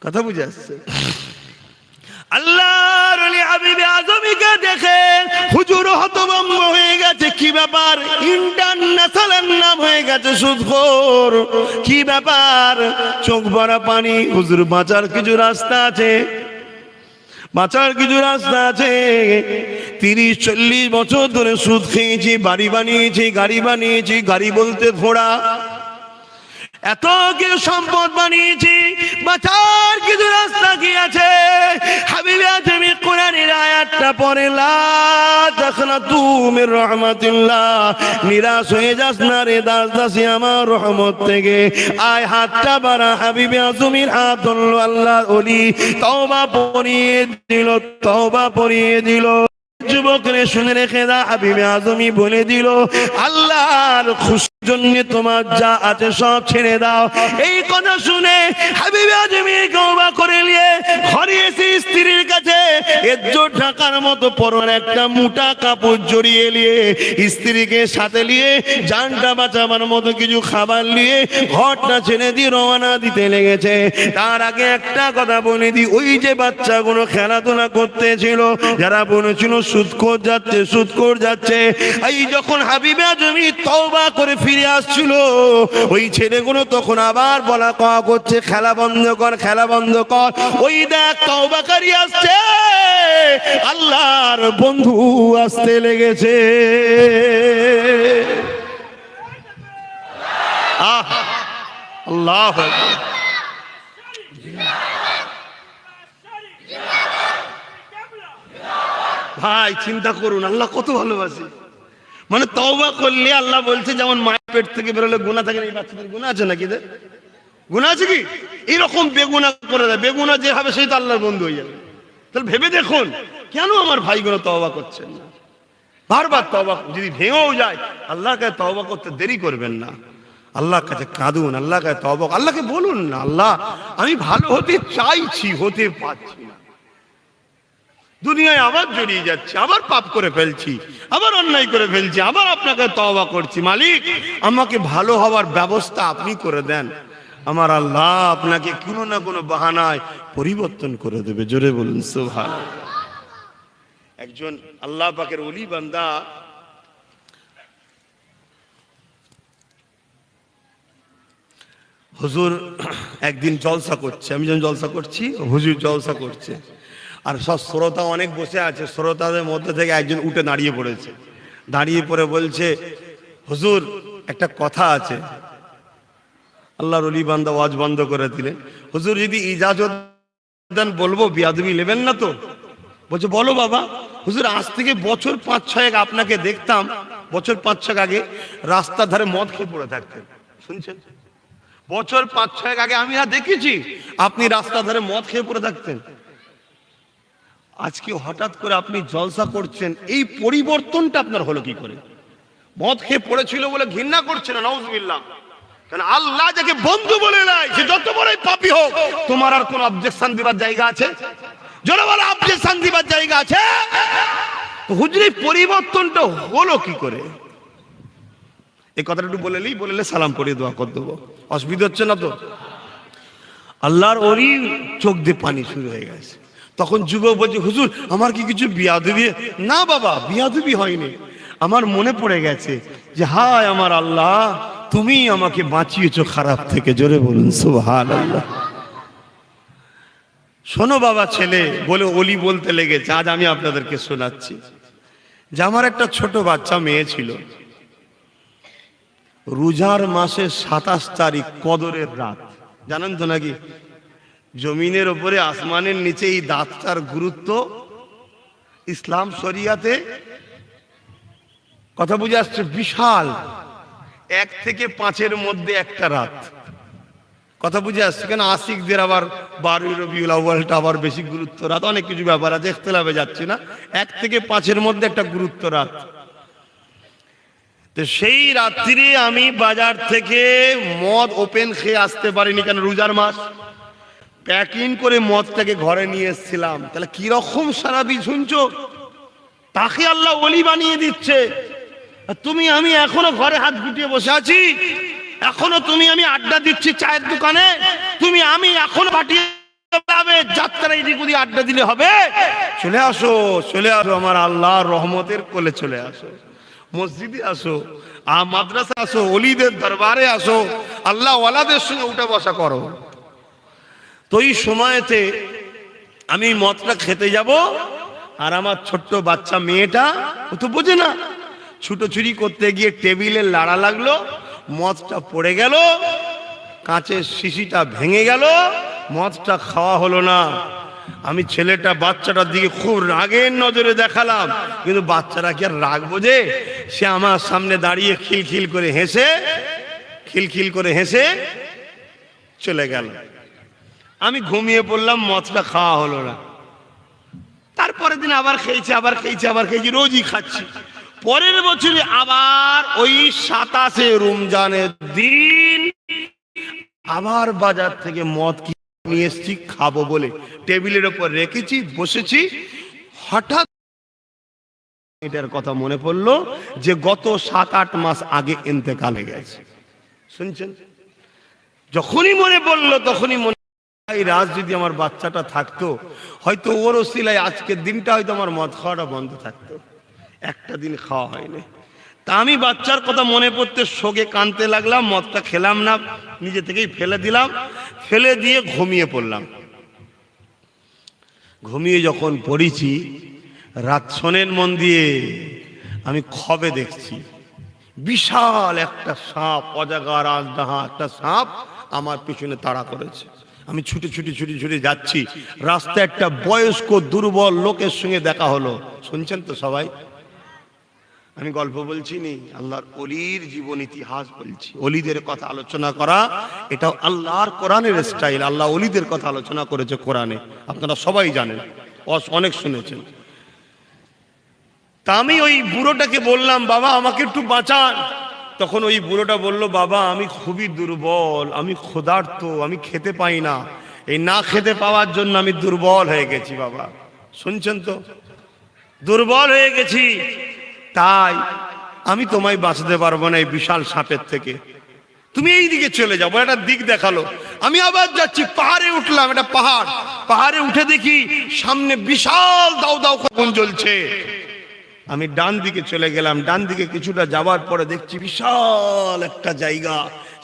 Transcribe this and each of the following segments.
কথা বুঝে আসছে? আল্লাহর ওলি হাবিবে আজমিকে দেখে হুজুর হতভম্ব হয়ে গেছে। কি ব্যাপার? ইন্টারন্যাশনাল নাম হয়ে গেছে সুদখোর। কি ব্যাপার? চোখ ভরা পানি। হুজুর বাঁচার কিছু রাস্তা আছে, বাঁচার কিছু রাস্তা আছে। 30-40 বছর ধরে সুদ খেয়েছি, বাড়ি বানিয়েছি, গাড়ি বানিয়েছি, গাড়ি বলতে ঘোড়া, এত কিছু সম্পদ বানিয়েছি, বাঁচার কিছু রাস্তা কি আছে? হাবিবে তুমি কোরআনের আয়াতটা পড়ে, লা তাখনাতু মির রাহমাতিল্লাহ, নিরাশ হয়ে যাস না রে দাস দাসী আমার রহমত থেকে। আয় হাতটা বাড়া। হাবিবে আজমির হাত ধরলো। আল্লাহ ওলি তওবা পড়িয়ে দিল, তওবা পড়িয়ে দিল। যুবকরে শুনে রেখে দা, হাবিবে আজমি বলে দিল, আল্লাহর খুশির জন্য তোমার যা আছে সব ছেড়ে দাও। এই কথা শুনে হাবিবে আজমি তওবা করে নিয়ে ঘরে এসে স্ত্রীর কাছে ইজ্জত ঢাকার মতো পরনে একটা মোটা কাপড় জড়িয়ে নিয়ে স্ত্রীকে সাথে নিয়ে জানটা বাঁচাবার মতো কিছু খাবার নিয়ে ঘরটা ছেড়ে দিয়ে রওনা দিতে লেগেছে। তার আগে একটা কথা বলে দিই, ওই যে বাচ্চাগুলো খেলাধুলা করতেছিল, যারা বলেছিল সুদখোর যাচ্ছে, সুদখোর যাচ্ছে, এই যখন হাবিবে আজমি তওবা করে ফিরে আসছিল, ওই ছেলেগুলো তখন আবার বলা কওয়া করছে, খেলা বন্ধ কর, খেলা বন্ধ কর। ওই দেখ তওবাকারী আসছে, আল্লাহর বন্ধু আসতে লেগেছে। আহ আল্লাহ ভাই, চিন্তা করুন আল্লাহ কত ভালোবাসে। মানে তওবা করলে আল্লাহ বলছে, যেমন মায়ের পেট থেকে বেরোলে গুনাহ থাকে না, এই বাচ্চাদের গুনাহ আছে নাকি? গুনাহ আছে কি? এরকম বেগুনাহ করে দেয়, বেগুনাহ যে হবে সেই তো আল্লাহর বন্ধু হয়ে যাবে। তাহলে ভেবে দেখুন, কেন আমার ভাইগুলো তওবা করছেন না? বারবার তওবা যদি ভেঙেও যায়, আল্লাহর কাছে তওবা করতে দেরি করবেন না। আল্লাহর কাছে কাঁদুন, আল্লাহর কাছে তওবা, আল্লাহকে বলুন না, আল্লাহ আমি ভালো হতে চাইছি, হতে পারছি না, দুনিয়ায় আবার জড়িয়ে যাচ্ছে, আবার পাপ করে ফেলছি, আবার অন্যায় করে ফেলছি, আবার আপনাকে তওবা করছি। মালিক, আমাকে ভালো হওয়ার ব্যবস্থা আপনি করে দেন। আমার আল্লাহ আপনাকে কোনো না কোনো বাহানায় পরিবর্তন করে দেবে। জোরে বলুন সুবহানাল্লাহ। একজন আল্লাহ পাকের ওলি বান্দা হুজুর একদিন জলসা করছে, আমি যখন জলসা করছি, হুজুর জলসা করছে, আর সব শ্রোতা অনেক বসে আছে। শ্রোতাদের মধ্যে থেকে একজন উঠে দাঁড়িয়ে পড়েছে, দাঁড়িয়ে পড়ে বলছে, হুজুর একটা কথা আছে। আল্লাহর ওলি বান্দা ওয়াজ বন্ধ করে দিলেন। হুজুর যদি ইজাজত দেন বলবো, বিয়াদবি নেবেন না তো? বলছে বলো বাবা। হুজুর, আজ থেকে বছর 5-6 আপনাকে দেখতাম, বছর 5-6 আগে রাস্তার ধারে মদ খেয়ে পড়ে থাকতেন। শুনছেন? বছর 5-6 আগে আমি দেখেছি আপনি রাস্তার ধারে মদ খেয়ে পড়ে থাকতেন। আজকে হঠাৎ করে আপনি জলসা করছেন, এই পরিবর্তনটা আপনার হলো কি করে? মদ খেয়ে পড়েছিল বলে ঘৃণা করছে না? নাউজুবিল্লাহ। কারণ আল্লাহ যাকে বন্ধু বলে নাই, সে যত বড়ই পাপী হোক, তোমার আর কোন অবজেকশন দিবার জায়গা আছে? যারা বলে অবজেকশন দিবার জায়গা আছে? হুজুরের পরিবর্তনটা হলো কি করে? এই কথাটা একটু বলেলে সালাম পড়িয়ে দোয়া করে দেবো, অসুবিধা হচ্ছে না তো? আল্লাহর ওলি চোখ দিয়ে পানি শুরু হয়ে গেছে। তখন যুবক বলছে, হুজুর আমার কি কিছু বিয়াদবি? না বাবা, বিয়াদবি হয়নি। আমার মনে পড়ে গেছে যে হায় আমার আল্লাহ, তুমি আমাকে বাঁচিয়েছো খারাপ থেকে। জোরে বলুন সুবহানাল্লাহ। শোনো বাবা ছেলে, বলে ওলি বলতে লেগেছে। আজ আমি আপনাদেরকে শোনাচ্ছি যে আমার একটা ছোট বাচ্চা মেয়ে ছিল। রোজার মাসের 27 তারিখ কদরের রাত, জানেন তো নাকি? জমিনের উপরে আসমানের নিচে এই রাতটার গুরুত্ব ইসলাম শরিয়াতে, কথা বুঝে আসছে, বিশাল। 1 থেকে 5-এর মধ্যে একটা রাত, কথা বুঝে আসছে। কেন আশিকদের আবার 12 রবিউল আউয়ালটা আবার বেশি গুরুত্ব রাত, অনেক কিছু ব্যাপার আছে, ইখতিলাফে যাচ্ছে না। 1 থেকে 5-এর মধ্যে একটা গুরুত্ব রাত। তো সেই রাত্রিরে আমি বাজার থেকে মদ ওপেন খেয়ে আসতে পারিনি, কেন রোজার মাস। প্যাকিং করে মদটাকে ঘরে নিয়ে এসেছিলাম। তাহলে কিরকম সারাবি শুনছো? তাকে আল্লাহ ওলি বানিয়ে দিচ্ছে। তুমি আমি এখনো ঘরে হাত গুটিয়ে বসে আছি, এখনো তুমি আমি আড্ডা দিচ্ছি চায়ের দোকানে, তুমি আমি এখনো পাঠিয়ে যাত্রা এদিক ওদিক আড্ডা দিলে হবে? চলে আসো, চলে আসো আমার আল্লাহর রহমতের কোলে চলে আসো, মসজিদে আসো, মাদ্রাসা আসো, ওলিদের দরবারে আসো, আল্লাহ ওয়ালাদের সঙ্গে উঠা বসা করো। তো এই সময়তে আমি মদটা খেতে যাব, আর আমার ছোট্ট বাচ্চা মেয়েটা, ও তো বোঝে না, ছুটোছুটি করতে গিয়ে টেবিলে লাড়া লাগলো, মদটা পড়ে গেল, কাঁচের শিশিটা ভেঙে গেল, মদটা খাওয়া হলো না। আমি ছেলেটা বাচ্চাটার দিকে খুব রাগের নজরে দেখালাম, কিন্তু বাচ্চারা কি আর রাগ বোঝে? সে আমার সামনে দাঁড়িয়ে খিলখিল করে হেসে চলে গেল। আমি ঘুমিয়ে পড়লাম, মদটা খাওয়া হলো না। তারপরের দিন আবার খেয়েছি, রোজই খাচ্ছি। পরের বছরে আবার ওই 27 রমজানের দিন আবার বাজার থেকে মদ নিয়ে এসেছি, খাবো বলে টেবিলের ওপর রেখেছি, বসেছি। হঠাৎ এটার কথা মনে পড়লো যে গত 7-8 মাস আগে ইন্তেকাল হয়ে গেছে। শুনছেন? যখনই মনে পড়লো তখনই মনে, এই রাত যদি আমার বাচ্চাটা থাকতো, হয়তো ওর ওসিলায় আজকের দিনটা হয়তো আমার মদ খাওয়াটা বন্ধ থাকতো। একটা দিন খাওয়া হয়নি। তা আমি বাচ্চার কথা মনে পড়তে শোকে কাঁদতে লাগলাম, মদটা খেলাম না, নিজে থেকেই ফেলে দিলাম। ফেলে দিয়ে ঘুমিয়ে পড়লাম। ঘুমিয়ে যখন পড়েছি, রাত শোনেন মন দিয়ে, আমি খবে দেখছি বিশাল একটা সাপ, অজাগা রাজডাহা একটা সাপ আমার পিছনে তাড়া করেছে। আমি ছুটে যাচ্ছি, রাস্তায় একটা বয়স্ক দুর্বল লোকের সঙ্গে দেখা হলো। শুনছেন তো সবাই? আমি গল্প বলছি নি, আল্লাহর ওলির জীবন ইতিহাস বলছি। ওলিদের কথা আলোচনা করা এটাও আল্লাহর কোরআনের স্টাইল। আল্লাহ ওলিদের কথা আলোচনা করেছে কোরআনে, আপনারা সবাই জানেন, অনেক শুনেছেন। তা আমি ওই বুড়োটাকে বললাম, বাবা আমাকে একটু বাঁচান। তখন ওই বুড়োটা বলল, বাবা আমি খুবই দুর্বল, আমি ক্ষুধার্ত, আমি খেতে পাই না, এই না খেতে পাওয়ার জন্য আমি দুর্বল হয়ে গেছি বাবা। শুনছেন তো? দুর্বল হয়ে গেছি, তাই আমি তোমায় বাঁচাতে পারবো না এই বিশাল সাপের থেকে, তুমি এই দিকে চলে যাবো। একটা দিক দেখালো, আমি আবার যাচ্ছি, পাহাড়ে উঠলাম, একটা পাহাড়ে উঠে দেখি সামনে বিশাল দাউ দাউ আগুন জ্বলছে। আমি ডান দিকে চলে গেলাম, ডান দিকে কিছুটা যাওয়ার পরে দেখছি বিশাল একটা জায়গা,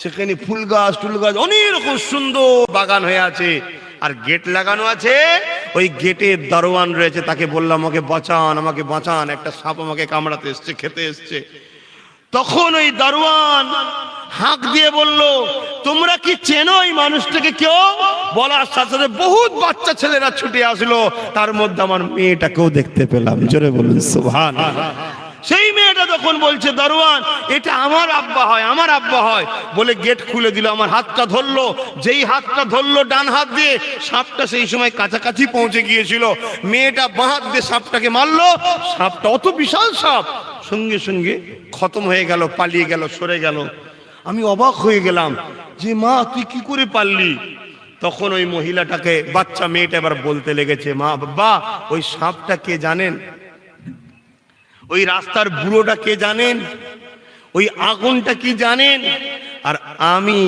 সেখানে ফুল গাছ টুল গাছ অনেক রকম সুন্দর বাগান হয়ে আছে, আর গেট লাগানো আছে। ওই গেটের দারোয়ান রয়েছে, তাকে বললাম আমাকে বাঁচান, একটা সাপ আমাকে কামড়াতে এসছে, খেতে এসছে। তখন ওই দারোয়ান হাঁক দিয়ে বলল, তোমরা কি চেনো এই মানুষটাকে? কেউ বলার সাথে সাথে বহুত বাচ্চা ছেলেরা ছুটে আসলো, তার মধ্যে আমার মেয়েটাকেও দেখতে পেলাম। জোরে বলুন সুবহানাল্লাহ। সেই মেয়েটা তখন বলছে, দারোয়ান এটা আমার আব্বা হয় বলে গেট খুলে দিল। আমার হাতটা ধরলো, যেই হাতটা ধরলো ডান হাত দিয়ে, সাপটা সেই সময় কাছাকাছি পৌঁছে গিয়েছিল। মেয়েটা বাঁ হাত দিয়ে সাপটাকে মারলো, সাপটা অত বিশাল সাপ সঙ্গে সঙ্গে খতম হয়ে গেল, পালিয়ে গেল, সরে গেল। আমি অবাক হয়ে গেলাম যে মা তুই কি করে পারলি? তখন ওই মহিলাটাকে, বাচ্চা মেয়েটা এবার বলতে লেগেছে, মা বাবা ওই সাপটা কে জানেন? ওই রাস্তার বুড়োটা কে জানেন? ওই আগুনটা কি জানেন? আর আমি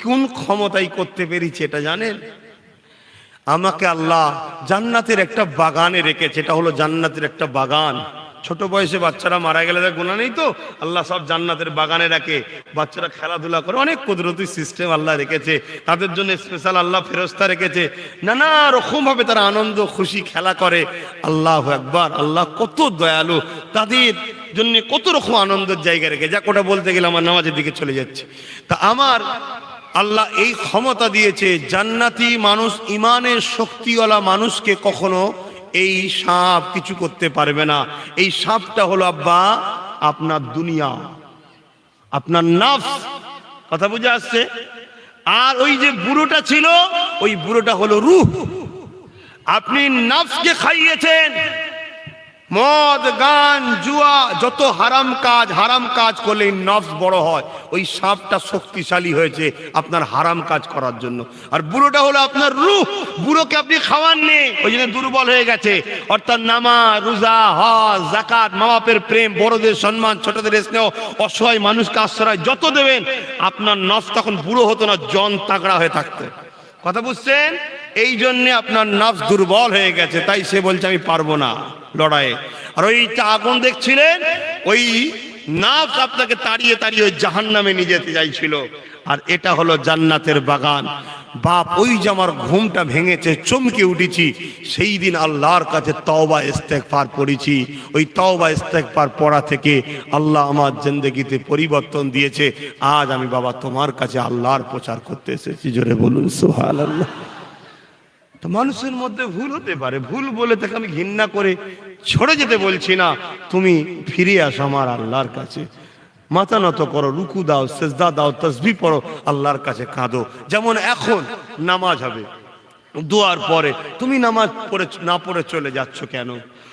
কোন ক্ষমতায় করতে পেরেছি এটা জানেন? আমাকে আল্লাহ জান্নাতের একটা বাগানে রেখেছে। এটা হলো জান্নাতের একটা বাগান। ছোট বয়সে বাচ্চারা মারা গেলে তার গুনাহ নেই তো, আল্লাহ সব জান্নাতের বাগানে রাখে, বাচ্চারা খেলাধুলা করে, অনেক কুদরতি সিস্টেম আল্লাহ রেখেছে তাদের জন্য, স্পেশাল আল্লাহ ফেরেশতা রেখেছে, নানা রকম ভাবে তারা আনন্দ খুশি খেলা করে। আল্লাহু আকবার, আল্লাহ কত দয়ালু, তাদের জন্য কত রকম আনন্দের জায়গা রেখে। যা কোটা বলতে গেলে আমার নামাজের দিকে চলে যাচ্ছে। তা আমার আল্লাহ এই ক্ষমতা দিয়েছে, জান্নাতি মানুষ, ইমানের শক্তিওয়ালা মানুষকে কখনো এই সাপ কিছু করতে পারবে না। এই সাপটা হলো আব্বা আপনার দুনিয়া, আপনার নফস। কথা বুঝে আসছে? আর ওই যে বুড়োটা ছিল, ওই বুড়োটা হলো রূহ। আপনি নফসকে খাইয়েছেন, মদ গান জুয়া যত হারাম কাজ করলে নফস বড় হয়। ওই সাপটা শক্তিশালী হয়েছে আপনার হারাম কাজ করার জন্য। আর বুড়োটা হলো আপনার রূহ, বুড়োকে আপনি খাওয়াননি, ওই জন্য দুর্বল হয়ে গেছে। অর্থাৎ নামাজ রোজা হজ যাকাত, মা বাপের প্রেম, বড়দের সম্মান, ছোটদের স্নেহ, অসহায় মানুষকে আশ্রয় যত দেবেন, আপনার নফস তখন বুড়ো হতো না, জন তাগড়া হয়ে থাকতো। কথা বুঝছেন? এই জন্য আপনার নফস দুর্বল হয়ে গেছে, তাই সে বলছে আমি পারবো না লড়াইয়ে। আর ওইটা আগুন দেখছিলেন, ওই নফস আপনাকে তাড়িয়ে তাড়িয়ে ওই জাহান্নামে নিয়ে যেতে চাইছিল। আর এটা হলো জান্নাতের বাগান। বাপ, ওই যে আমার ঘুমটা ভেঙেছে, চমকে উঠেছি, সেই দিন আল্লাহর কাছে তওবা ইস্তেগফার পড়েছি। ওই তওবা ইস্তেগফার পড়া থেকে আল্লাহ আমার জিন্দেগিতে পরিবর্তন দিয়েছে। আজ আমি বাবা তোমার কাছে আল্লাহর প্রচার করতে এসেছি। জোরে বলুন সুবহানাল্লাহ। তো মানুষের মধ্যে ভুল হতে পারে, ভুল বলে তাকে আমি ঘৃণা করে ছড়ে যেতে বলছি না। তুমি ফিরে আসো আমার আল্লাহর কাছে, মাথা নত করো, রুকু দাও, সেজদা দাও, তাসবিহ পড়ো, আল্লাহর কাছে কাঁদো। যেমন এখন নামাজ হবে, দোয়ার পরে তুমি নামাজ পড়ে না পড়ে চলে যাচ্ছ কেন?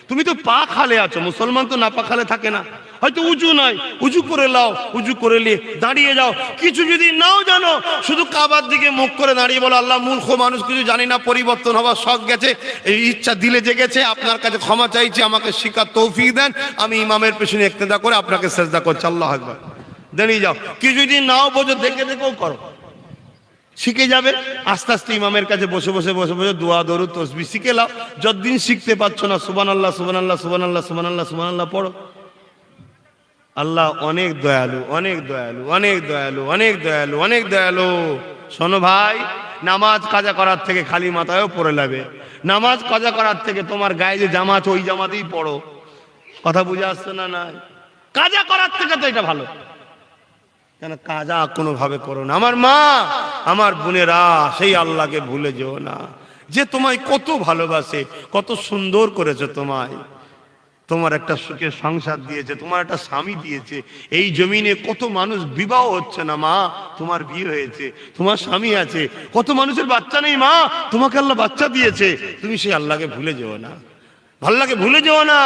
তুমি তো পা খালে আছো, মুসলমান তো না পা খালে থাকে না। হয়তো উজু নাই, উজু করে লাও, উজু করে নিয়ে দাঁড়িয়ে যাও। কিছু যদি নাও জানো, শুধু কাবার দিকে মুখ করে দাঁড়িয়ে বলো, আল্লাহ মূর্খ মানুষ, কিছু জানি না, পরিবর্তন হওয়ার শখ গেছে, এই ইচ্ছা দিলে জেগেছে, আপনার কাছে ক্ষমা চাইছি, আমাকে শিক্ষার তৌফিক দেন। আমি ইমামের পেছনে ইক্তেদা করে আপনাকে সেজদা করছি, আল্লাহ আকবার। দাঁড়িয়ে যাও। কিছু যদি নাও বোঝো, দেখে দেখেও করো, শিখে যাবে। আস্তে আস্তে ইমামের কাছে বসে বসে বসে বসে দোয়া দরুদ তাসবিহ শিখে নাও। যতদিন শিখতে পারছো না, সুবহানাল্লাহ সুবহানাল্লাহ সুবহানাল্লাহ সুবহানাল্লাহ সুবহানাল্লাহ পড়ো। আল্লাহ অনেক দয়ালু, অনেক দয়ালু, অনেক দয়ালু, অনেক দয়ালু, অনেক দয়ালু। শোনো ভাই, নামাজ কাজা করার থেকে খালি মাথায়ও পড়ে যাবে। নামাজ কাজা করার থেকে তোমার গায়ে যে জামা আছে ওই জামাতেই পড়ো। কথা বুঝে আসছে না? না, কাজা করার থেকে তো এটা ভালো। কেন কাজা কোনোভাবে করো না। আমার মা, আমার বোনেরা, সেই আল্লাহকে ভুলে যেও না, যে তোমায় কত ভালোবাসে, কত সুন্দর করেছে তোমায়। তোমার একটা সুখের সংসার দিয়েছে, তোমার একটা স্বামী দিয়েছে। এই জমিনে কত মানুষ বিবাহ হচ্ছে না মা, তোমার বিয়ে হয়েছে, তোমার স্বামী আছে। কত মানুষের বাচ্চা নেই মা, তোমাকে আল্লাহ বাচ্চা দিয়েছে। তুমি সেই আল্লাহকে ভুলে যেও না, আল্লাহকে ভুলে যেও না।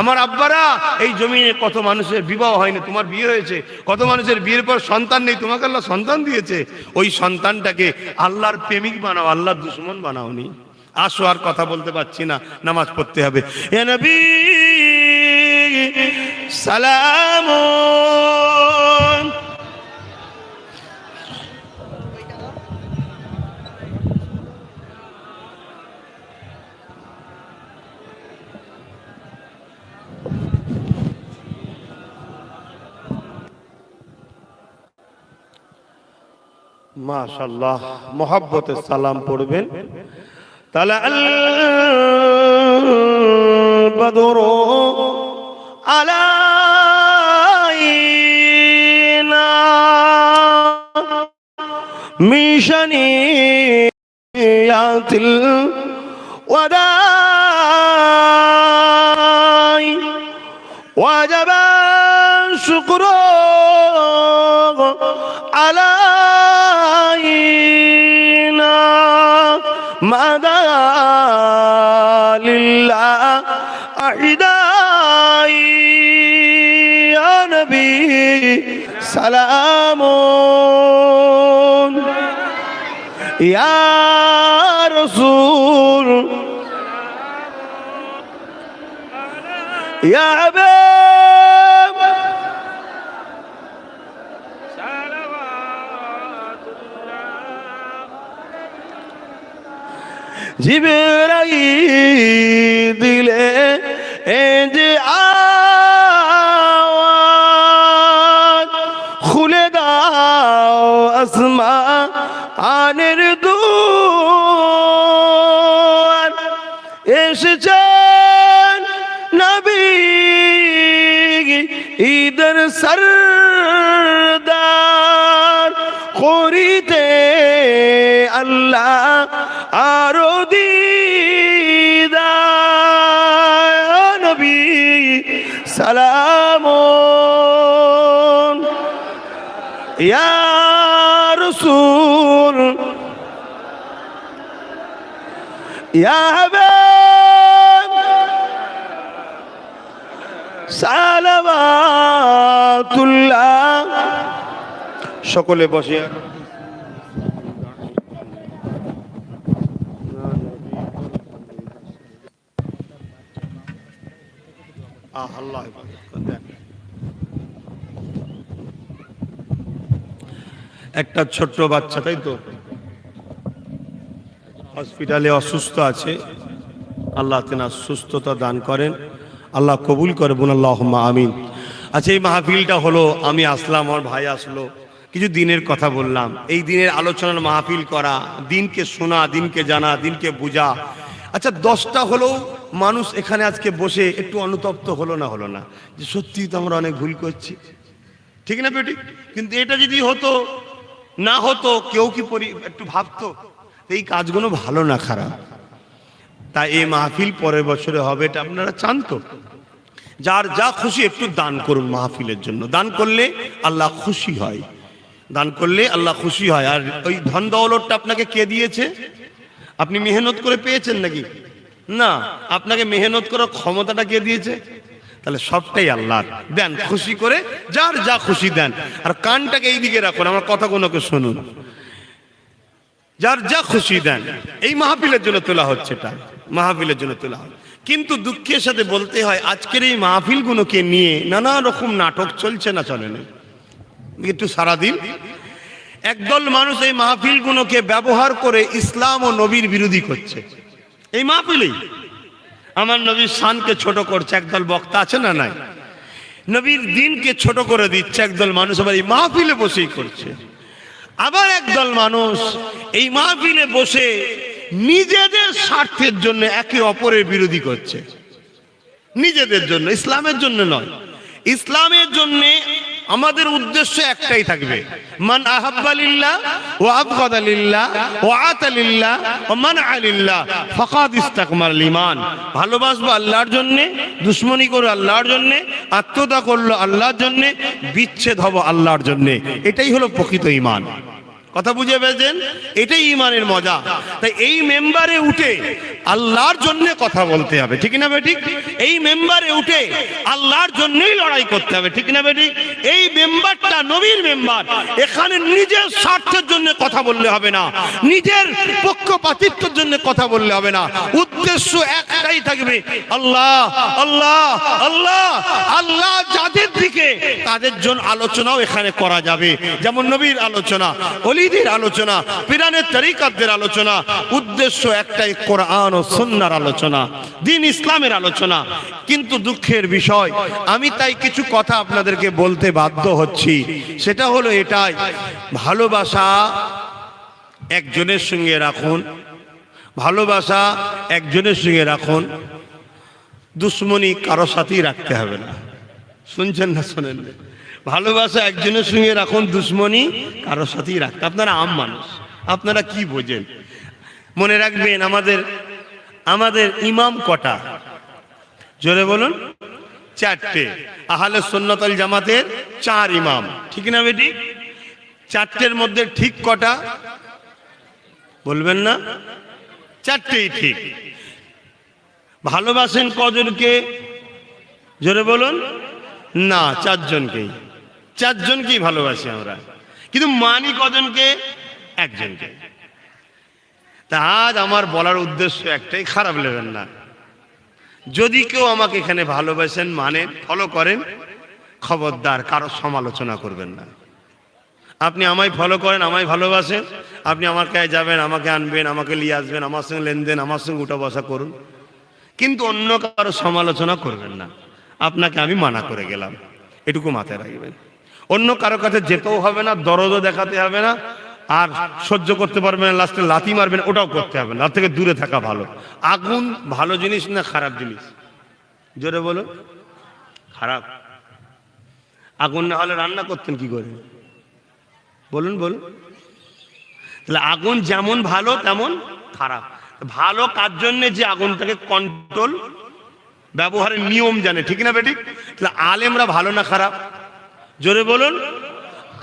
আমার আব্বারা, এই জমিনে কত মানুষের বিবাহ হয়নি, তোমার বিয়ে হয়েছে। কত মানুষের বিয়ের পর সন্তান নেই, তোমাকে আল্লাহ সন্তান দিয়েছে। ওই সন্তানটাকে আল্লাহর প্রেমিক বানাও, আল্লাহর দুশমন বানাওনি। আসো, আর কথা বলতে পারছি না, নামাজ পড়তে হবে। এ নবী সালাম। মাশাআল্লাহ, মোহাব্বতের সালাম পড়বেন। তালা আল বদরু আলাইনা মিন শানিয়াতিল ওয়াদাই ওয়াজাবা শুকরু আলাইনা মাদা লিল্লাহ আহিদাই ইয়া নবী সালামুন ইয়া রাসূল ইয়া হাবিব জিবরাইল দিলে এ যে আওয়াজ, খুলে দাও আসমানের দুয়ার। এসেছেন নবী ঈদের সরদার, করিতে আল্লাহ আরো দিদার। নবী সালামুন ইয়া রাসূল ইয়া হাবিব সালাওয়াতুল্লাহ। সকলে বসে আল্লাহ একটা ছোট্ট বাচ্চা, তাই তো হসপিটালে অসুস্থ আছে, আল্লাহ তেনার সুস্থতা দান করেন, আল্লাহ কবুল করবেন, আল্লাহুম্মা আমিন। আচ্ছা, এই মাহফিলটা হলো, আমি আসলাম, আমার ভাই আসলো, কিছু দিনের কথা বললাম। এই দিনের আলোচনার মাহফিল করা, দিনকে শোনা, দিনকে জানা, দিনকে বোঝা। আচ্ছা, 10টা হলেও মানুষ এখানে আজকে বসে একটু অনুতপ্ত হলো না যে সত্যিই তো আমরা অনেক ভুল করছি, ঠিক না বেটি? কিন্তু এটা যদি হতো না হতো, কেউ কি একটু ভাবতো এই কাজগুলো ভালো না খারাপ? তাই এই মাহফিল পরের বছরে হবে, এটা আপনারা চান তো? যার যা খুশি একটু দান করুন মাহফিলের জন্য। দান করলে আল্লাহ খুশি হয়, দান করলে আল্লাহ খুশি হয়। আর ওই ধন দৌলতটা আপনাকে কে দিয়েছে? আপনি মেহনত করে পেয়েছেন নাকি? না, আপনাকে মেহনত করার ক্ষমতাটা কে দিয়েছে? তাহলে সবটাই আল্লাহর। দেন খুশি করে, যার যা খুশি দেন। আর কানটাকে এই দিকে রাখুন, আমার কথাগুলোকে শুনুন। যার যা খুশি দেন। এই মাহফিলের জন্য তোলা হচ্ছে, এটা মাহফিলের জন্য তোলা হয়। কিন্তু দুঃখের সাথে বলতে হয়, আজকের এই মাহফিলগুলোকে নিয়ে নানা রকম নাটক চলছে না, চলে না? একটু সারাদিন একদল মানুষ এই মাহফিলগুলোকে ব্যবহার করে ইসলাম ও নবীর বিরোধী করছে। এই মাহফিলেই আমার নবীর শানকে ছোট করছে একদল বক্তা, আছে না নাই? নবীর দিনকে ছোট করে দিচ্ছে একদল মানুষ, আবার এই মাহফিলে বসেই করছে। আবার একদল মানুষ এই মাহফিলে বসে নিজেদের স্বার্থের জন্য একে অপরের বিরোধী করছে, নিজেদের জন্য, ইসলামের জন্য নয়। ইসলামের জন্য আমাদের উদ্দেশ্য একটাই থাকবে, মান আহাব্বা লিল্লাহ ওয়া আবগাদা লিল্লাহ ওয়া আতা লিল্লাহ ওয়া মানআ লিল্লাহ ফাকাদ ইসতাকমাল ঈমান। ভালোবাসবো আল্লাহর জন্য, দুশমনি করো আল্লাহর জন্য, আত্মত্যাগ করলো আল্লাহর জন্য, বিচ্ছেদ হবো আল্লাহর জন্য। এটাই হলো প্রকৃত ঈমান। কথা বুঝে পেয়েছেন? এটাই ঈমানের মজা। তাই এই মেম্বারে উঠে আল্লাহর জন্য কথা বলতে হবে, ঠিক না বেঠিক? এই মেম্বারে উঠে আল্লাহর জন্যই লড়াই করতে হবে, ঠিক না বেঠিক? এই মেম্বারটা নবীর মেম্বার, এখানে নিজের স্বার্থের জন্য কথা বললে হবে না, নিজের পক্ষপাতিত্বের জন্য কথা বললে হবে না। উদ্দেশ্য একটাই থাকবে, আল্লাহ আল্লাহ আল্লাহ আল্লাহ। যাদের দিকে তাদের জন্য আলোচনাও এখানে করা যাবে, যেমন নবীর আলোচনা, ওলিদের আলোচনা, পীরানের তরিকাতদের আলোচনা। উদ্দেশ্য একটাই, কোরআন ও সুন্নাহর আলোচনা, দ্বীন ইসলামের আলোচনা। কিন্তু দুঃখের বিষয়, আমি তাই কিছু কথা আপনাদেরকে বলতে বাধ্য হচ্ছি। সেটা হলো এটাই, ভালোবাসা একজনের সঙ্গে রাখুন, ভালোবাসা একজনের সঙ্গে রাখুন, দুশ্মনী কারো সাথেই রাখতে হবে না। শুনছেন না? শোনেন? ভালোবাসা একজনের সঙ্গে রাখুন, দুশ্মনী কারোর সাথেই রাখতে। আপনারা আম মানুষ, আপনারা কি বোঝেন? মনে রাখবেন, আমাদের ইমাম কটা? জোরে বলুন। 4টে। আহলে সুন্নাত ওয়াল জামাতের 4 ইমাম, ঠিক না বেটি? 4টের মধ্যে ঠিক কটা? বলবেন না? 4টেই ঠিক। ভালোবাসেন কজনকে? জোরে বলুন। না, 4 জনকেই। 4 জনকেই ভালোবাসি আমরা, কিন্তু মানি কজনকে? একজনকে। তা আজ আমার বলার উদ্দেশ্য একটাই, খারাপ নেবেন না। যদি কেউ আমাকে এখানে ভালোবাসেন, মানেন, ফলো করেন, খবরদার কারো সমালোচনা করবেন না। আপনি আমায় ফলো করেন, আমায় ভালোবাসেন, আপনি আমার কাছে যাবেন, আমাকে আনবেন, আমাকে নিয়ে আসবেন, আমার সঙ্গে লেনদেন, আমার সঙ্গে উঠা বসা করুন, কিন্তু অন্য কারো সমালোচনা করবেন না। আপনাকে আমি মানা করে গেলাম, এটুকু মাথায় রাখবেন। অন্য কারো কাছে যেতেও হবে না, দরদও দেখাতে হবে না, আর সহ্য করতে পারবেন না, লাস্টে লাথি মারবেন, ওটাও করতে হবে না। তার থেকে দূরে থাকা ভালো। আগুন ভালো জিনিস না খারাপ জিনিস? জোরে বলো। খারাপ। আগুন না হলে রান্না করতেন কি করে? বলুন বলুন। তাহলে আগুন যেমন ভালো তেমন খারাপ। ভালো কার জন্য? যে আগুনটাকে কন্ট্রোল, ব্যবহারের নিয়ম জানে, ঠিক না বেটি? তাহলে আলেমরা ভালো না খারাপ? জোরে বলুন।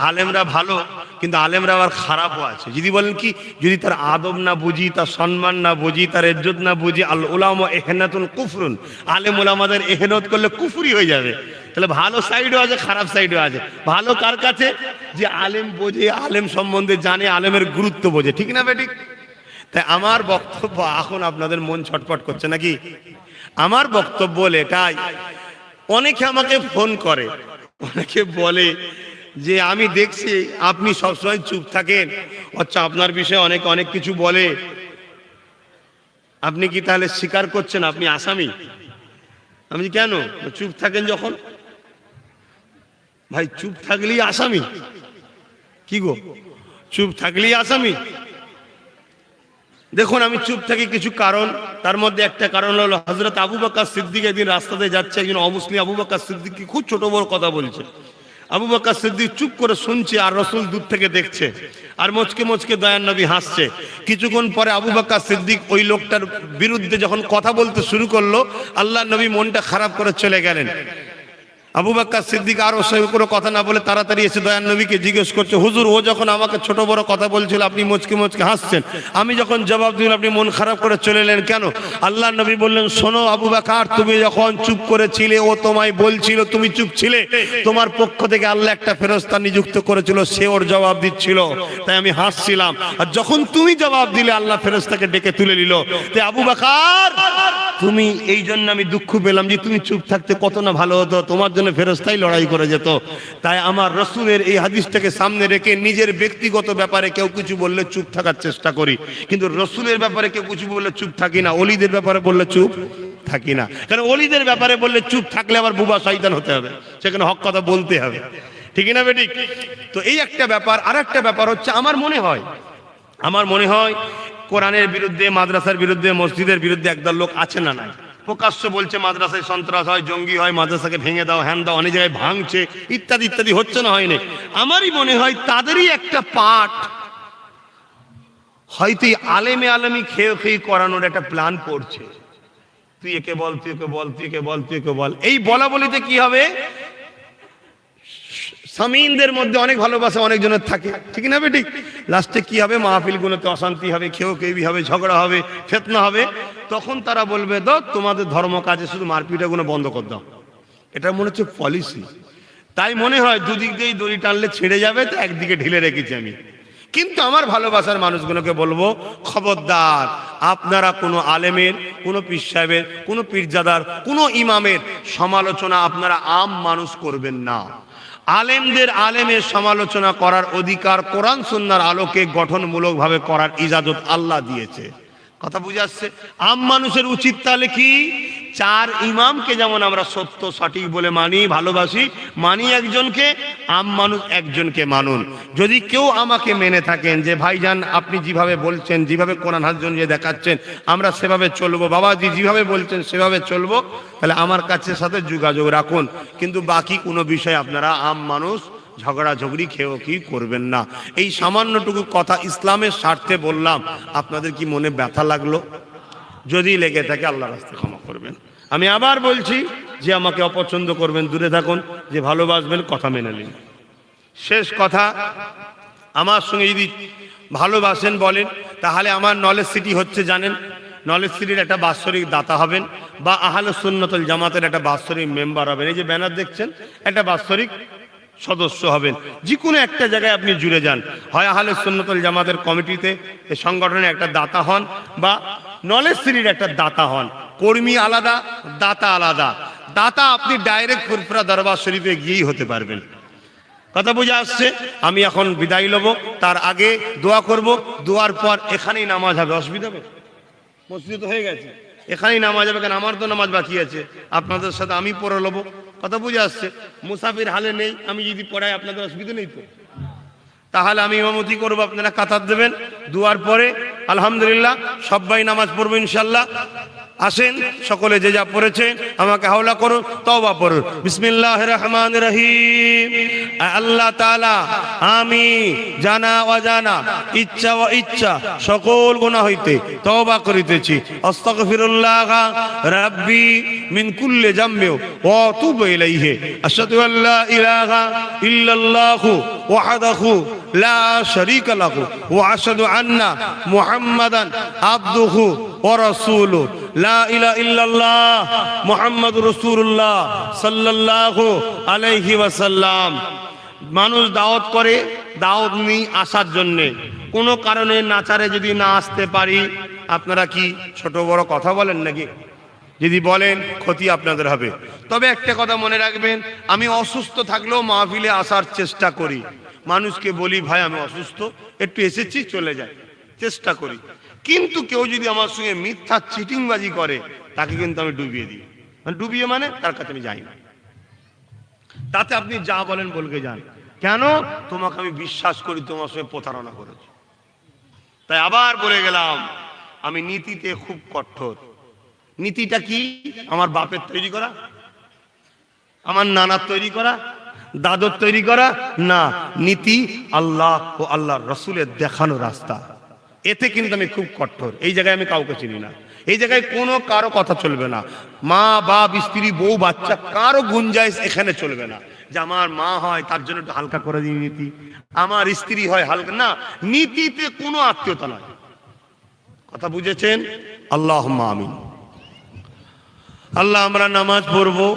আলেমরা ভালো, কিন্তু আলেমরা আবার খারাপও আছে। যদি বলেন কি, যদি তার আদব না বুঝি, তার সম্মান না বুঝি, তার ইজ্জত না বুঝি, আল উলামা ইহনাতুন কুফরুন, আলেম উলামাদের ইহনাত করলে কুফরি হয়ে যাবে। তাহলে ভালো সাইডও আছে, খারাপ সাইডও আছে। ভালো কার কাছে? যে আলেম বোঝে, আলেম সম্বন্ধে জানে, আলেমের গুরুত্ব বোঝে, ঠিক না বেটি? তাই আমার বক্তব্য, এখন আপনাদের মন ছটফট করছে নাকি? আমার বক্তব্য এটাই, অনেকে আমাকে ফোন করে, অনেকে বলে যে আমি দেখছি আপনি সবসময় চুপ থাকেন, আচ্ছা আপনার বিষয়ে অনেক কিছু বলে, আপনি কি তাহলে স্বীকার করছেন আপনি আসামি? আমি কেন? চুপ থাকেন যখন। ভাই চুপ থাকলেই আসামি? কি গো, চুপ থাকলেই আসামি? দেখুন আমি চুপ থাকি কিছু কারণ, তার মধ্যে একটা কারণ হলো হযরত আবু বকর সিদ্দিক একদিন রাস্তাতে যাচ্ছে, একজন অমুসলিম আবু বকর সিদ্দিককে খুব ছোট বড় কথা বলছে। আবু বকর সিদ্দিক চুপ করে শুনছে আর রাসূল দূর থেকে দেখছে, আর মুচকে মুচকে দয়ার নবী হাসছে। কিছুক্ষণ পরে আবু বকর সিদ্দিক ওই লোকটার বিরুদ্ধে যখন কথা বলতে শুরু করলো, আল্লাহর নবী মনটা খারাপ করে চলে গেলেন। আবু বকর সিদ্দিক আর ওর সঙ্গে কোনো কথা না বলে তাড়াতাড়ি এসে দয়ার নবীকে জিজ্ঞেস করছে, হুজুর ও যখন আমাকে ছোট বড় কথা বলছিল আপনি মুচকে মুচকে হাসছেন, আমি যখন জবাব দিলাম আপনি মন খারাপ করে চলে এলেন কেন? আল্লাহর নবী বললেন, শোনো আবু বকর, তুমি যখন চুপ করেছিলে ও তোমায় বলছিল, তুমি চুপ ছিলে, তোমার পক্ষ থেকে আল্লাহ একটা ফেরেশতা নিযুক্ত করেছিল, সে ওর জবাব দিচ্ছিল, তাই আমি হাসছিলাম। আর যখন তুমি জবাব দিলে আল্লাহ ফেরেশতাকে ডেকে তুলে নিল। তাই আবু বকর, তুমি এই জন্য আমি দুঃখ পেলাম যে তুমি চুপ থাকতে কত না ভালো হতো, তোমার জন্য ফেরেশতাই লড়াই করে যেত। তাই আমার রাসূলের এই হাদিসটাকে সামনে রেখে নিজের ব্যক্তিগত ব্যাপারে কেউ কিছু বললে চুপ থাকার চেষ্টা করি, কিন্তু রাসূলের ব্যাপারে কেউ কিছু বললে চুপ থাকি না, ওলিদের ব্যাপারে বললে চুপ থাকি না। কারণ ওলিদের ব্যাপারে বললে চুপ থাকলে আবার বুবা শয়তান হতে হবে, সেখানে হক কথা বলতে হবে, ঠিক না বেঠিক? তো এই একটা ব্যাপার। আর একটা ব্যাপার হচ্ছে আমার মনে হয় কোরআনের বিরুদ্ধে, মাদ্রাসার বিরুদ্ধে, মসজিদের বিরুদ্ধে একদল লোক আছে না নাই? প্রকাশ্য বলছে মাদ্রাসায় সন্ত্রাস হয়, জঙ্গি হয়, মাদ্রাসাকে ভেঙে দাও, হ্যান দাও, অনেক জায়গায় ভাঙছে, ইত্যাদি ইত্যাদি, হচ্ছে না হয়নি? আমারই মনে হয় তাদেরই একটা পাঠ হয়তো আলেমে আলেমি খেয়ে খেয়ে করানোর একটা প্ল্যান করছে। তুই একে বল, তুই একে বল, তুই একে বল, তুই একে বল। এই বলা বলিতে কি হবে, সামিনদের মধ্যে অনেক ভালোবাসা অনেকজনের থাকে, ঠিক না বেঠিক? লাস্টে কি হবে, মাহফিলগুলোতে অশান্তি হবে, খেয়েও কেবি হবে, ঝগড়া হবে, ফিতনা হবে। তখন তারা বলবে, তো তোমাদের ধর্ম কাজে শুধু মারপিটাগুলো বন্ধ করে দাও। এটা মনে হচ্ছে পলিসি। তাই মনে হয় দুদিক দিয়েই দড়ি টানলে ছেড়ে যাবে, তো একদিকে ঢিলে রেখেছি আমি। কিন্তু আমার ভালোবাসার মানুষগুলোকে বলবো, খবরদার, আপনারা কোনো আলেমের, কোনো পীর সাহেবের, কোনো পীরজাদার, কোনো ইমামের সমালোচনা আপনারা আম মানুষ করবেন না। আলেমদের আলেমের সমালোচনা করার অধিকার কোরআন সুন্নাহর আলোকে গঠনমূলকভাবে করার ইজাজত আল্লাহ দিয়েছে। কথা বুঝে আসছে? আম মানুষের উচিত তাহলে কি, চার ইমামকে যেমন আমরা সত্য সঠিক বলে মানি, ভালোবাসি, মানি একজনকে, আম মানুষ একজনকে মানুন। যদি কেউ আমাকে মেনে থাকেন যে ভাইজান আপনি যেভাবে বলছেন, যেভাবে কোরআন হাদিস যে দেখাচ্ছেন আমরা সেভাবে চলবো, বাবাজি যেভাবে বলছেন সেভাবে চলবো, তাহলে আমার কাছে সাথে যোগাযোগ রাখুন। কিন্তু বাকি কোনো বিষয় আপনারা আম মানুষ ঝগড়া ঝগড়ি খেয়েও কি করবেন না। এই সামান্যটুকু কথা ইসলামের স্বার্থে বললাম, আপনাদের কি মনে ব্যথা লাগলো? যদি লেগে থাকে আল্লাহর রাস্তায় ক্ষমা করবেন। আমি আবার বলছি, যে আমাকে অপছন্দ করবেন দূরে থাকুন, যে ভালোবাসবেন কথা মেনে নিন। শেষ কথা, আমার সঙ্গে যদি ভালোবাসেন বলেন, তাহলে আমার নলেজ সিটি হচ্ছে জানেন, নলেজ সিটির একটা বাৎসরিক দাতা হবেন, বা আহলে সুন্নাত ওয়াল জামাতের একটা বাৎসরিক মেম্বার হবেন। এই যে ব্যানার দেখছেন, একটা বাৎসরিক সদস্য হবেন। যে কোনো একটা জায়গায় আপনি জুড়ে যান, হয় আহলে সুন্নাত ওয়াল জামাতের কমিটিতে, এই সংগঠনে একটা দাতা হন, বা নলেজ সিটির একটা দাতা হন। কর্মী আলাদা, দাতা আলাদা। দাতা আপনি ডাইরেক্ট ফুরফুরা দরবার শরীফে গিয়েই হতে পারবেন। কথা বুঝে আসছে? আমি এখন বিদায় নেব, তার আগে দোয়া করব, দোয়ার পর এখানেই নামাজ হবে। অসুবিধা হবে? মসজিদ তো হয়ে গেছে, এখানেই নামাজ হবে, কারণ আমার তো নামাজ বাকি আছে, আপনাদের সাথে আমি পড়ে নেব। কথা বুঝে আসছে? মুসাফির হালে নেই, আমি যদি পড়াই আপনাদের অসুবিধা নেই তো? তাহলে আমি ইমামতি করব, আপনারা কাতার দেবেন। দুয়ার পরে আলহামদুলিল্লাহ সবাই নামাজ পড়বো ইনশাল্লাহ। আসেন সকলে যে যা পড়েছে আমাকে হাওলা করুন, তওবা পড়ুন। বিসমিল্লাহির রহমানির রহিম। আল্লাহ তাআলা, আমি জানা অজানা, ইচ্ছা ও ইচ্ছা সকল গুনাহ হইতে তওবা করিতেছি। আস্তাগফিরুল্লাহ রাব্বি মিন কুল্লি যামবি ওয়া আতুবু ইলাইহি। আশহাদু আল্লা ইলাহা ইল্লাল্লাহু ওয়াহদাহু লা শারীকা লাহু ওয়া আশহাদু আন্না মুহাম্মাদান আবদুহু ওয়া রাসূলুহু। লা ইলাহা ইল্লাল্লাহ মুহাম্মাদুর রাসূলুল্লাহ সাল্লাল্লাহু আলাইহি ওয়াসাল্লাম। মানুষ দাওয়াত করে, দাওয়াত নিয়ে আসার জন্যে, কোনো কারণে নাচারে যদি না আসতে পারি, আপনারা কি ছোট বড় কথা বলেন নাকি? যদি বলেন ক্ষতি আপনাদের হবে। তবে একটা কথা মনে রাখবেন, আমি অসুস্থ থাকলেও মাহফিলে আসার চেষ্টা করি। মানুষকে বলি ভাই আমি অসুস্থ, একটু এসেছি চলে যাই, চেষ্টা করি। কিন্তু কেউ যদি আমার সঙ্গে মিথ্যা চিটিংবাজি করে তাকে কিন্তু আমি ডুবিয়ে দিই। মানে ডুবিয়ে মানে তার কাছে আমি যাই না, তাতে আপনি যা বলেন বলকে যান। কেন? তোমাকে আমি বিশ্বাস করি, তোমার সঙ্গে প্রতারণা করেছি। তাই আবার বলে গেলাম, আমি নীতিতে খুব কঠোর। নীতিটা কি? আমার বাপের তৈরি করা, আমার নানার তৈরি করা, দাদর তৈরি করা না। নীতি আল্লাহ ও আল্লাহর রসুলের দেখানো রাস্তা। এতে কিন্তু আমি খুব কঠোর। এই জায়গায় আমি কাউকে চিনি না। এই জায়গায় কোনো কারো কথা চলবে না। মা বাপ স্ত্রী বউ বাচ্চা কারো গুঞ্জাইশ এখানে চলবে না যে আমার মা হয় তার জন্য একটু হালকা করে দিই নীতি, আমার স্ত্রী হয় হালকা না। নীতিতে কোনো আত্মীয়তা নয়। কথা বুঝেছেন? আল্লাহুম্মা আমিন। আল্লাহ, আমরা নামাজ পড়বো,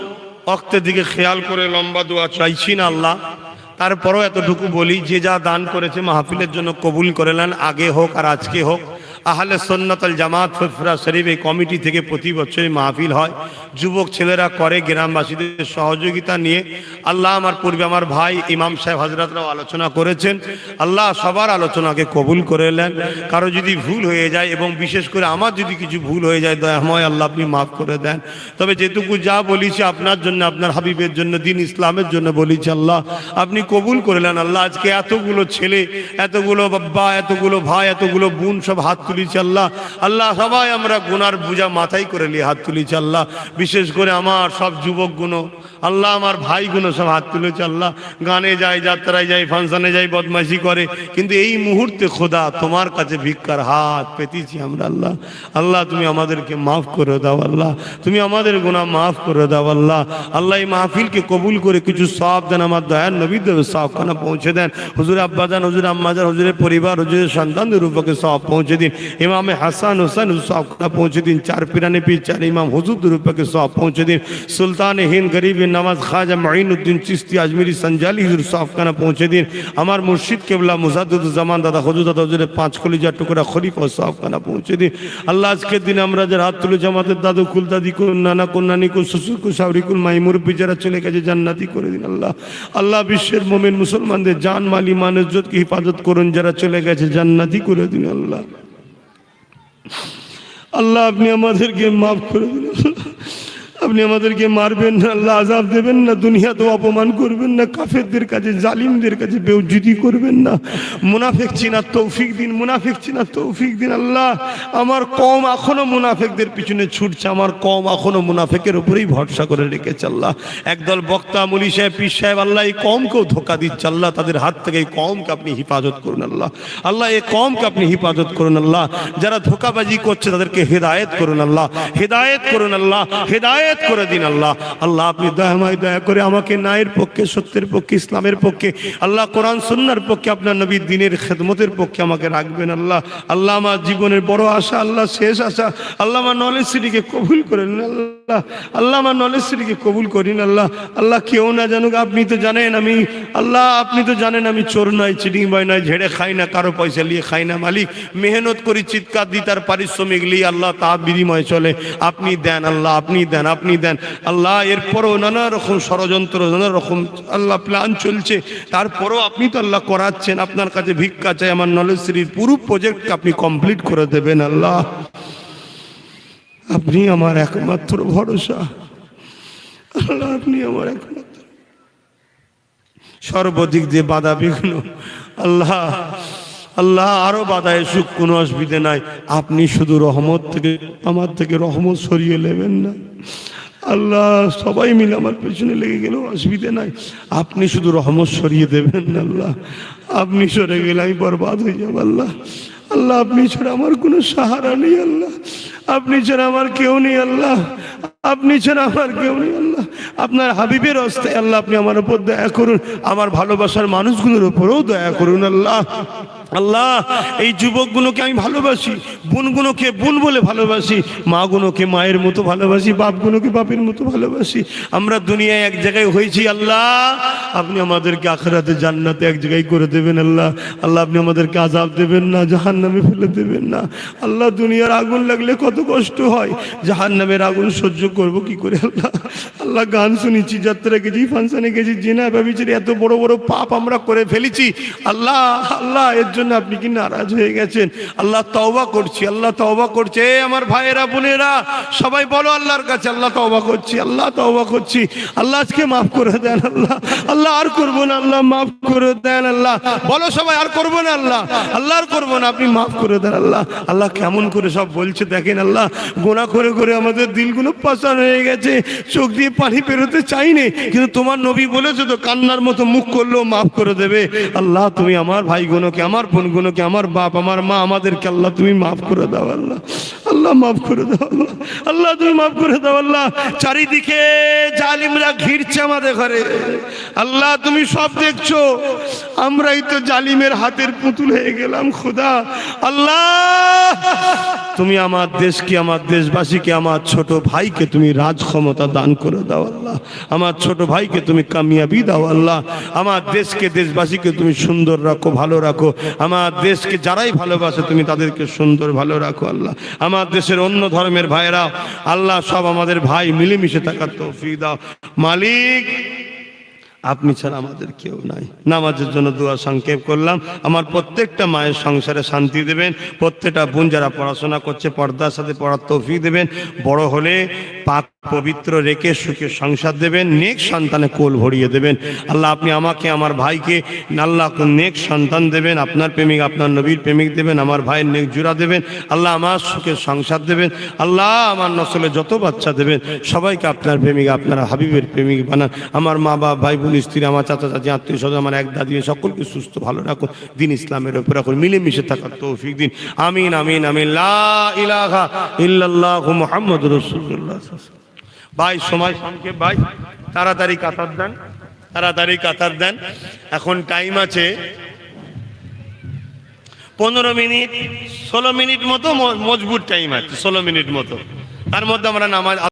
ওয়াক্তের দিকে খেয়াল করে লম্বা দোয়া চাইছি না আল্লাহ। তারপরও এতটুকু বলি, যে যা দান করেছে মাহফিলের জন্য কবুল করে নেন, আগে হোক আর আজকে হোক। আহলে সুন্নাত ওয়াল জামাত ফুরফুরা শরীফ এই কমিটি থেকে প্রতি বছরই মাহফিল হয়, যুবক ছেলেরা করে গ্রামবাসীদের সহযোগিতা নিয়ে। আল্লাহ, আমার পূর্বে আমার ভাই ইমাম সাহেব হযরতরাও আলোচনা করেছেন, আল্লাহ সবার আলোচনাকে কবুল করে নেন। কারো যদি ভুল হয়ে যায় এবং বিশেষ করে আমার যদি কিছু ভুল হয়ে যায়, দয়াময় আল্লাহ আপনি মাফ করে দেন। তবে যেটুকু যা বলেছি আপনার জন্য, আপনার হাবিবের জন্য, দিন ইসলামের জন্য বলেছি, আল্লাহ আপনি কবুল করে নেন। আল্লাহ, আজকে এতগুলো ছেলে, এতগুলো বাবা, এতগুলো ভাই, এতগুলো বোন সব হাত তুলেছি আল্লাহ। আল্লাহ সবাই আমরা গুনার বোঝা মাথায় করে নিয়ে হাত তুলেছি আল্লাহ। বিশেষ করে আমার সব যুবক গুণ আল্লাহ, আমার ভাই গুণ সব হাত তুলেছে আল্লাহ। গানে যায়, যাত্রায় যায়, ফাংশনে যায়, বদমাইশি করে, কিন্তু এই মুহূর্তে খোদা তোমার কাছে ভিক্ষার হাত পেতেছি আমরা আল্লাহ। আল্লাহ তুমি আমাদেরকে মাফ করে দাও আল্লাহ, তুমি আমাদের গুনাহ মাফ করে দাও আল্লাহ। আল্লাহ এই মাহফিলকে কবুল করে কিছু সওয়াব দেন, আমার দয়ার নবীর সওয়াবখানা পৌঁছে দেন। হুজুর আব্বাজান, হুজুর আম্মাজান, হুজুরের পরিবার, হুজুরের সন্তানদের উপরে সওয়াব পৌঁছে দিন। ইমামে হাসান হোসেন সওয়াবখানা পৌঁছে দিন। চার পিরানে পীর, চার ইমাম হুজুরদের উপরে সওয়াব পৌঁছে দিন। সুলতান হিন্দ গরিব নওয়াজ খাজা মুঈনুদ্দিন চিশতি আজমিরি সঞ্জালি হুজুর সওয়াবখানা পৌঁছে দিন। আমার মুর্শিদ কেবলা মুজাদ্দিদুজ্জামান দাদা হুজুর দাদা হুজুরের পাঁচ কলিজা টুকরা খলিফা সওয়াবখানা পৌঁছে দিন। আল্লাহ আজকের দিনে আমরা যারা হাত তুলে জামাতের দাদু কুল, দাদি কুল, নানা কুল, নানি কুল, শ্বশুর কুল, শাওরি কুল, মাইমুর যারা চলে গেছে জান্নাতি করে দিন আল্লাহ। আল্লাহ বিশ্বের মুমিন মুসলমানদের জান মাল ঈমান ইজ্জতকে হেফাজত করুন, যারা চলে গেছে জান্নাতি করে দিন আল্লাহ। আল্লাহ আপনি আমাদেরকে মাফ করে দিন আল্লাহ। আপনি আমাদেরকে মারবেন না আল্লাহ, আযাব দেবেন না, দুনিয়াতেও অপমান করবেন না, কাফেরদের কাছে, জালিমদের কাছে বেইজ্জতি করবেন না। মুনাফিক চিনার তৌফিক দিন, মুনাফিক চিনার তৌফিক দিন আল্লাহ। আমার কওম এখনো মুনাফিকদের পিছনে ছুটছে, আমার কওম এখনো মুনাফিকের উপরেই ভরসা করে রেখেছে আল্লাহ। একদল বক্তা, মুলি সাহেব, পীর সাহেব আল্লাহ এই কওমকেও ধোঁকা দিচ্ছে আল্লাহ। তাদের হাত থেকে এই কওমকে আপনি হেফাজত করুন আল্লাহ। আল্লাহ এই কওমকে আপনি হেফাজত করুন আল্লাহ। যারা ধোঁকাবাজি করছে তাদেরকে হেদায়েত করুন আল্লাহ, হেদায়েত করুন আল্লাহ, হেদায়েত করে দিন আল্লাহ। আল্লাহ আপনি দয়াময় দয়া করে আমাকে ন্যায়ের পক্ষে, সত্যের পক্ষে, ইসলামের পক্ষে, আল্লাহ কোরআন সুন্নাহর পক্ষে, আপনার নবীর দ্বীনের খেদমতের পক্ষে আমাকে রাখবেন আল্লাহ। আল্লাহ আমার জীবনের বড় আশা আল্লাহ, শেষ আশা আল্লাহ, আমার নলেজ সিটিকে কবুল করেন আল্লাহ। আল্লাহ আমার নলেজ সিটিকে কবুল করেন আল্লাহ। আল্লাহ কেউ না জানুক, আপনি তো জানেন আমি আল্লাহ, আপনি তো জানেন আমি চোর নয়, চিটিং বয় নয়, ঝেড়ে খাই না, কারো পয়সা নিয়ে খাই না মালিক। মেহনত করি, চিৎকার দিই, তার পারিশ্রমিক নিয়ে আল্লাহ তা বিনিময় চলে। আপনি দেন আল্লাহ, আপনি দেন, আপনি দেন আল্লাহ। এরপরও নানা রকম ষড়যন্ত্র, নানা রকম আল্লাহ প্ল্যান চলছে, তারপরও আপনি তো আল্লাহ করাচ্ছেন। আপনার কাছে ভিক্ষা চাই, আমার নলেজ সিটির পুরো প্রজেক্ট আপনি কমপ্লিট করে দেবেন আল্লাহ। আপনি আমার একমাত্র ভরসা আল্লাহ, আপনি আমার একমাত্র। সর্বদিক দিয়ে বাধা বিঘ্ন আল্লাহ, আল্লাহ আরো বাধা এসুক, কোনো অসুবিধা নাই। আপনি শুধু রহমত থেকে, আমার থেকে রহমত সরিয়ে নেবেন না আল্লাহ। সবাই মিলে আমার পেছনে লেগে গেলেও অসুবিধা নাই, আপনি শুধু রহমত সরিয়ে দেবেন না আল্লাহ। আপনি সরে গেলে আমি বরবাদ হয়ে যাব আল্লাহ। আল্লাহ আপনি ছাড়া আমার কোনো সাহারা নেই আল্লাহ, আপনি ছাড়া আমার কেউ নেই আল্লাহ, আপনি ছাড়া আমার কেউ নেই আল্লাহ। আপনার হাবিবের হস্তে আল্লাহ আপনি আমার উপর দয়া করুন, আমার ভালোবাসার মানুষগুলোর উপরেও দয়া করুন আল্লাহ। আল্লাহ এই যুবকগুলোকে আমি ভালোবাসি, বোনগুলোকে বোন বলে ভালোবাসি, মাগুলোকে মায়ের মতো ভালোবাসি, বাপগুলোকে বাপের মতো ভালোবাসি। আমরা দুনিয়ায় এক জায়গায় হয়েছি আল্লাহ, আপনি আমাদেরকে আখিরাতে জান্নাতে এক জায়গায় করে দেবেন আল্লাহ। আল্লাহ আপনি আমাদেরকে আযাব দেবেন না, জাহান্নামে ফেলে দেবেন না আল্লাহ। দুনিয়ার আগুন লাগলে কত কষ্ট হয়, জাহান্নামের আগুন সহ্য করব কি করে আল্লাহ। আল্লাহ গান শুনেছি, যাত্রা গেছি, ফাংশনে গেছি, জিনা ব্যভিচার, এত বড় বড় পাপ আমরা করে ফেলেছি আল্লাহ। আল্লাহ এর জন্য জন্য আপনি কি নারাজ হয়ে গেছেন? আল্লাহ তওবা করছি, আল্লাহ তওবা করছে। আমার ভাইয়েরা বোনেরা সবাই বলো আল্লাহর কাছে, আল্লাহ তওবা করছি, আল্লাহ তওবা করছি, আল্লাহ আজকে মাফ করে দেন আল্লাহ, আল্লাহ আর করবো না, আল্লাহ মাফ করে দেন আল্লাহ। বলো সবাই আর করবো না আল্লাহ, আল্লাহ আর করবো না, আপনি মাফ করে দেন আল্লাহ। আল্লাহ কেমন করে সব বলছে দেখেন। আল্লাহ গোনা করে করে আমাদের দিলগুলো পাষাণ হয়ে গেছে, চোখ দিয়ে পানি বেরোতে চাইনি, কিন্তু তোমার নবী বলেছে তো কান্নার মতো মুখ করলেও মাফ করে দেবে। আল্লাহ তুমি আমার ভাইগুলোকে, আমার বোনগুলোকে, আমার বাপ, আমার মা, আমাদেরকে আল্লাহ তুমি মাফ করে দাও আল্লাহ, আল্লাহ মাফ করে দাও আল্লাহ, আল্লাহ তুমি মাফ করে দাও আল্লাহ। চারিদিকে জালিমরা ঘিরছে আমাদের ঘরে, আল্লাহ তুমি সব দেখছো, আমরাই তো জালিমের হাতের পুতুল হয়ে গেলাম খোদা। আল্লাহ তুমি আমার দেশকে, আমার দেশবাসীকে, আমার ছোট ভাইকে তুমি রাজ ক্ষমতা দান করে দাও আল্লাহ, আমার ছোট ভাইকে তুমি কামিয়াবি দাও আল্লাহ, আমার দেশকে, দেশবাসীকে তুমি সুন্দর রাখো, ভালো রাখো, আমার দেশকে যারাই ভালোবাসে তুমি তাদেরকে সুন্দর ভালো রাখো আল্লাহ। আমার দেশের অন্য ধর্মের ভাইরা আল্লাহ সব আমাদের ভাই, মিলেমিশে থাকার তৌফিক দাও মালিক। আপনি ছাড়া আমাদের কেউ নাই। নামাজের জন্য দোয়া সংক্ষেপ করলাম। আমার প্রত্যেকটা মায়ের সংসারে শান্তি দেবেন, প্রত্যেকটা বোন যারা পড়াশোনা করছে পর্দার সাথে পড়ার তৌফিক দেবেন, বড় হলে পাক পবিত্র রেখে সুখে সংসার দেবেন, নেক সন্তানে কোল ভরিয়ে দেবেন আল্লাহ। আপনি আমাকে, আমার ভাইকে আল্লাহ নেক সন্তান দেবেন, আপনার প্রেমিক, আপনার নবীর প্রেমিক দেবেন, আমার ভাইয়ের নেক জোড়া দেবেন আল্লাহ, আমার সুখে সংসার দেবেন আল্লাহ, আমার নসলে যত বাচ্চা দেবেন সবাইকে আপনার প্রেমিক, আপনার হাবিবের প্রেমিক বানান। আমার মা বাবা, ভাই বোন, স্ত্রী, আমার চাচা চাচি, আত্মীয় স্বজন, আমার এক দাদি, সকলকে সুস্থ ভালো রাখুন, দিন ইসলামের উপর রাখুন, মিলেমিশে থাকার তৌফিক দিন। আমিন আমিন আমিন। লা ইলাহা ইল্লাল্লাহু মুহাম্মাদুর রাসূলুল্লাহ। ভাই সময় সংক্ষেপ, ভাই তাড়াতাড়ি কাতার দেন, তাড়াতাড়ি কাতার দেন। এখন টাইম আছে 15 মিনিট, 16 মিনিট মতো মজবুত টাইম আছে, 16 মিনিট মতো। তার মধ্যে আমরা নামাজ